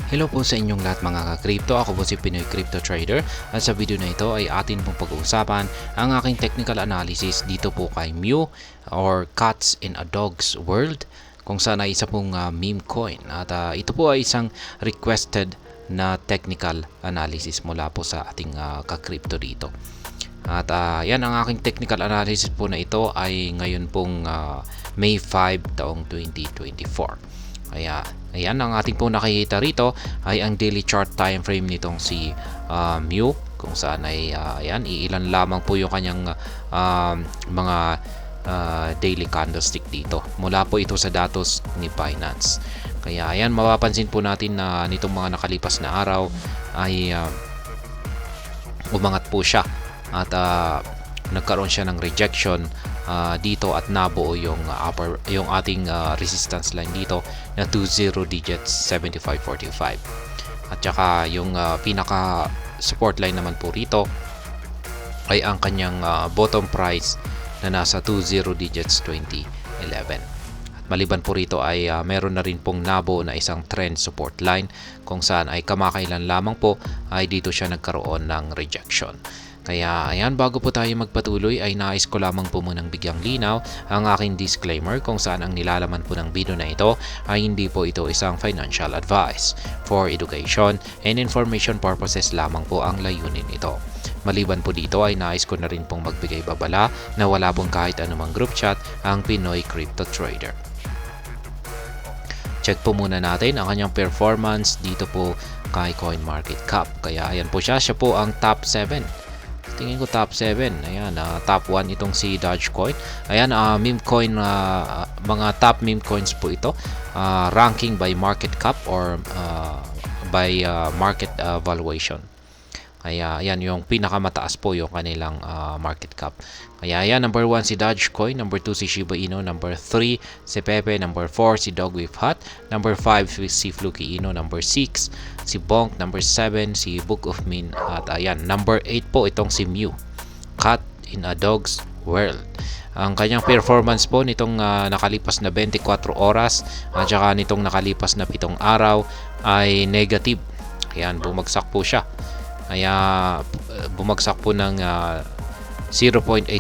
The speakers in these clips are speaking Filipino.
Hello po sa inyong lahat mga ka-crypto. Ako po si Pinoy Crypto Trader at sa video na ito ay atin pong pag-uusapan ang aking technical analysis dito po kay Mew or Cats in a Dog's World, kung saan ay isa pong meme coin at ito po ay isang requested na technical analysis mula po sa ating ka-crypto dito. At yan ang aking technical analysis po na ito ay ngayon pong May 5 taong 2024. Kaya ayan, ang ating pong nakikita rito ay ang daily chart time frame nitong si Mew, kung saan ay ayan, iilan lamang po yung kanyang mga daily candlestick dito. Mula po ito sa datos ni Binance. Kaya ayan, mapapansin po natin na nitong mga nakalipas na araw ay umangat po siya at nagkaroon siya ng rejection dito at nabuo yung ating resistance line dito na 20 digits 75.45. At saka yung pinaka support line naman po rito ay ang kanyang bottom price na nasa 20 digits 2011. At maliban po rito ay meron na rin pong nabuo na isang trend support line, kung saan ay kamakailan lamang po ay dito siya nagkaroon ng rejection. Kaya ayan, bago po tayo magpatuloy ay nais ko lamang po munang bigyang linaw ang aking disclaimer, kung saan ang nilalaman po ng video na ito ay hindi po ito isang financial advice. For education and information purposes lamang po ang layunin ito. Maliban po dito ay nais ko na rin pong magbigay babala na wala pong kahit anumang group chat ang Pinoy Crypto Trader. Check po muna natin ang kanyang performance dito po kay CoinMarketCap. Kaya ayan po siya po ang top 7. Tingin ko top 7. Ayan, top 1 itong si Dogecoin. Ayan, meme coin, mga top meme coins po ito. Ranking by market cap or by market valuation. Kaya ayan, yung pinakamataas po yung kanilang market cap. Kaya ayan, number 1 si Dogecoin, number 2 si Shiba Inu, number 3 si Pepe, number 4 si Dogwifhat, number 5 si Fluky Inu, number 6 si Bonk, number 7 si Book of Min, at ayan, number 8 po itong si Mew, Cat in a Dog's World. Ang kanyang performance po nitong nakalipas na 24 oras at saka nitong nakalipas na 7 araw ay negative. Ayan, bumagsak po siya. Kaya bumagsak po ng 0.85%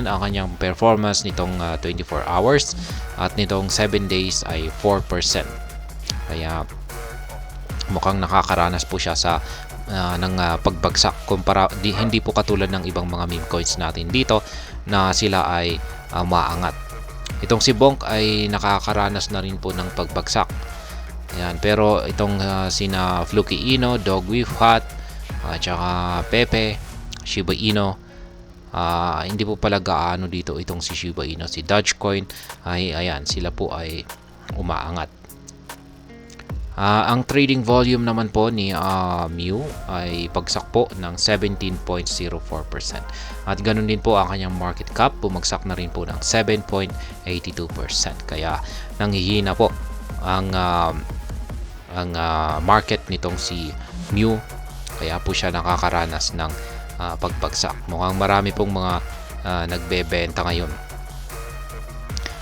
ang kanyang performance nitong 24 hours at nitong 7 days ay 4%. Kaya mukhang nakakaranas po siya sa ng pagbagsak hindi po katulad ng ibang mga meme coins natin dito na sila ay maangat. Itong si Bonk ay nakakaranas na rin po ng pagbagsak. Ayan, pero itong sina Fluky Inu, Dogwifhat at saka Pepe, Shiba Inu, hindi po pala gaano dito itong si Shiba Inu. Si Dogecoin ay ayan, sila po ay umaangat. Ang trading volume naman po ni Mew ay pagsak po ng 17.04%. At ganun din po ang kanyang market cap, bumagsak na rin po ng 7.82%. Kaya nanghihina po ang market nitong si Mew. Kaya po siya nakakaranas ng pagbagsak. Mukhang marami pong mga nagbebenta ngayon.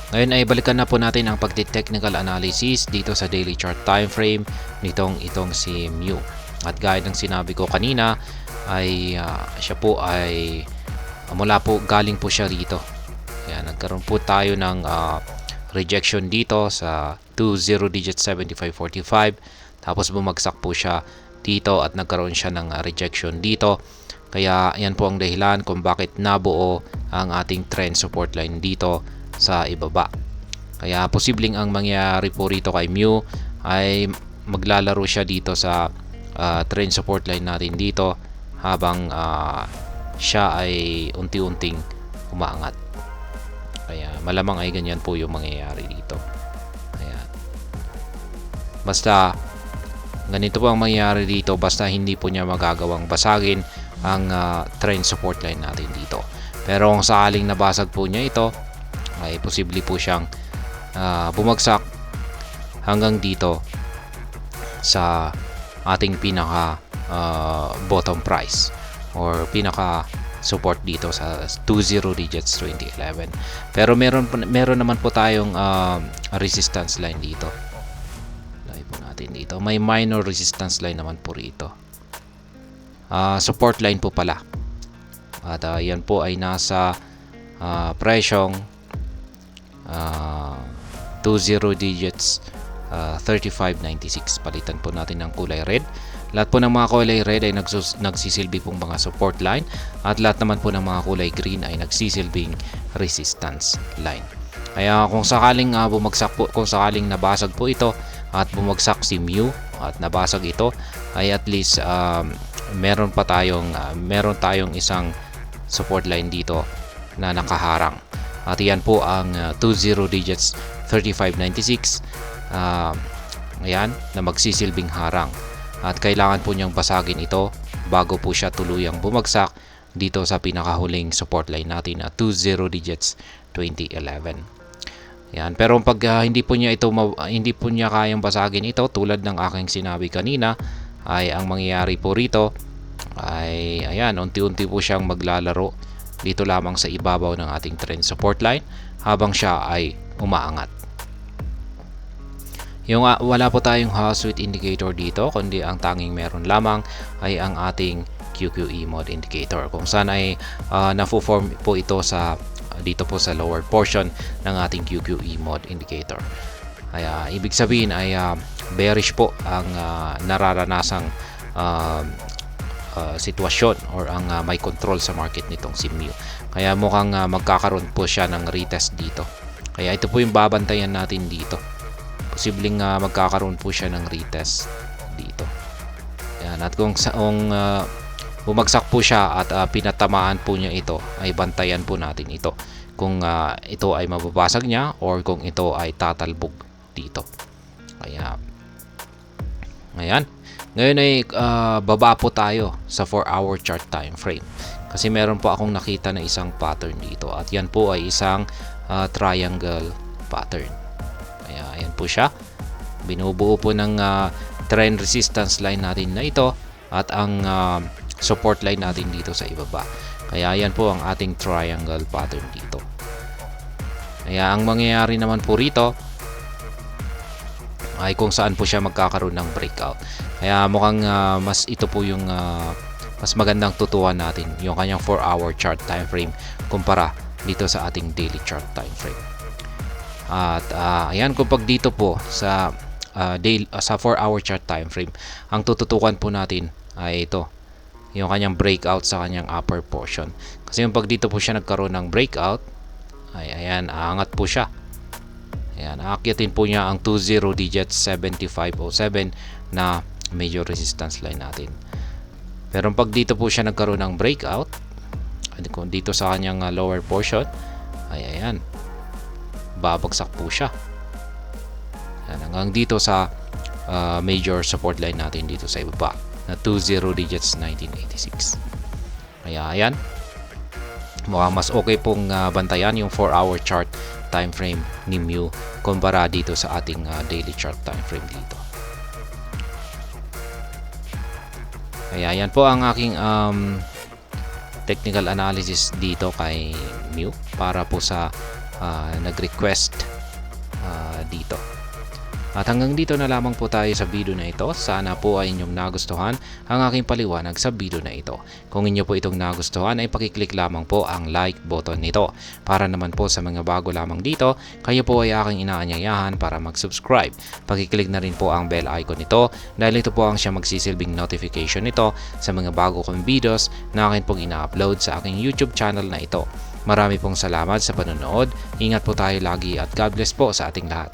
Ngayon ay balikan na po natin ang pagti-technical analysis dito sa daily chart time frame itong si Mew. At gaya ng sinabi ko kanina ay siya po ay galing po siya rito. Kaya nagkaroon po tayo ng rejection dito sa 20 digit 75.45, tapos bumagsak po siya dito at nagkaroon siya ng rejection dito. Kaya yan po ang dahilan kung bakit nabuo ang ating trend support line dito sa ibaba. Kaya posibleng ang mangyari po rito kay Mew ay maglalaro siya dito sa trend support line natin dito habang siya ay unti-unting umaangat. Kaya malamang ay ganyan po yung mangyayari dito. Ayan. Basta ganito po ang mangyayari dito, basta hindi po niya magagawang basagin ang trend support line natin dito. Pero kung sakaling nabasag po niya ito, ay posible po siyang bumagsak hanggang dito sa ating pinaka bottom price or pinaka support dito sa 20 digits 2011. Pero meron naman po tayong resistance line dito. natin dito. May minor resistance line naman po rito. Support line po pala. At yan po ay nasa presyong 20 digits 35.96. Palitan po natin ng kulay red. Lahat po ng mga kulay red ay nagsisilbi pong mga support line at lahat naman po ng mga kulay green ay nagsisilbing resistance line. Kaya kung sakaling bumagsak po, kung sakaling nabasag po ito at bumagsak si Mu at nabasag ito, ay at least meron tayong isang support line dito na nakaharang. At yan po ang 20 digits 3596 ayan, na magsisilbing harang. At kailangan po niyang basagin ito bago po siya tuluyang bumagsak dito sa pinakahuling support line natin na 20 digits 2011. Yan, pero pag hindi po niya kayang basagin ito tulad ng aking sinabi kanina, ay ang mangyayari po rito ay ayan, unti-unti po siyang maglalaro dito lamang sa ibabaw ng ating trend support line habang siya ay umaangat. Yung wala po tayong Housewitt indicator dito, kundi ang tanging meron lamang ay ang ating QQE mode indicator, kung saan ay na-form po ito dito po sa lower portion ng ating QQE mode indicator. Kaya ibig sabihin ay bearish po ang nararanasang sitwasyon or ang may control sa market nitong si Mu. Kaya mukhang magkakaroon po siya ng retest dito. Kaya ito po yung babantayan natin dito. Posibleng magkakaroon po siya ng retest dito. Yan, at kung bumagsak po siya at pinatamaan po niya ito, ay bantayan po natin ito kung ito ay mababasag niya or kung ito ay tatalbog dito. Kaya ayan, ngayon ay baba po tayo sa 4-hour chart time frame kasi meron po akong nakita na isang pattern dito at yan po ay isang triangle pattern. Kaya ayan po siya, binubuo po ng trend resistance line natin na ito at ang support line natin dito sa ibaba. Kaya ayan po ang ating triangle pattern dito. Kaya ang mangyayari naman po rito ay kung saan po siya magkakaroon ng breakout. Kaya mukhang ito po yung mas magandang tutuan natin, yung kanyang 4-hour chart time frame kumpara dito sa ating daily chart time frame. At ayan, kung pag dito po sa 4-hour chart time frame, ang tututukan po natin ay ito, yung kanyang breakout sa kanyang upper portion. Kasi yung pag dito po siya nagkaroon ng breakout, ay ayan, aangat po siya. Ayan, aakyatin po niya ang 20 digits 7507 na major resistance line natin. Pero pag dito po siya nagkaroon ng breakout, dito sa kanyang lower portion, ay ayan, babagsak po siya. Ayan, hanggang dito sa major support line natin dito sa ibaba na 20 digits 1986. Kaya ayan, mukhang mas okay pong bantayan yung 4-hour chart time frame ni Mu kumpara dito sa ating daily chart time frame dito. Kaya yan po ang aking technical analysis dito kay Mu para po sa nag-request dito. At hanggang dito na lamang po tayo sa video na ito. Sana po ay inyong nagustuhan ang aking paliwanag sa video na ito. Kung inyo po itong nagustuhan ay pakiclick lamang po ang like button nito. Para naman po sa mga bago lamang dito, kayo po ay aking inaanyayahan para mag-subscribe. Pakiclick na rin po ang bell icon nito dahil ito po ang siya magsisilbing notification nito sa mga bago kong videos na akin pong ina-upload sa aking YouTube channel na ito. Marami pong salamat sa panonood. Ingat po tayo lagi at God bless po sa ating lahat.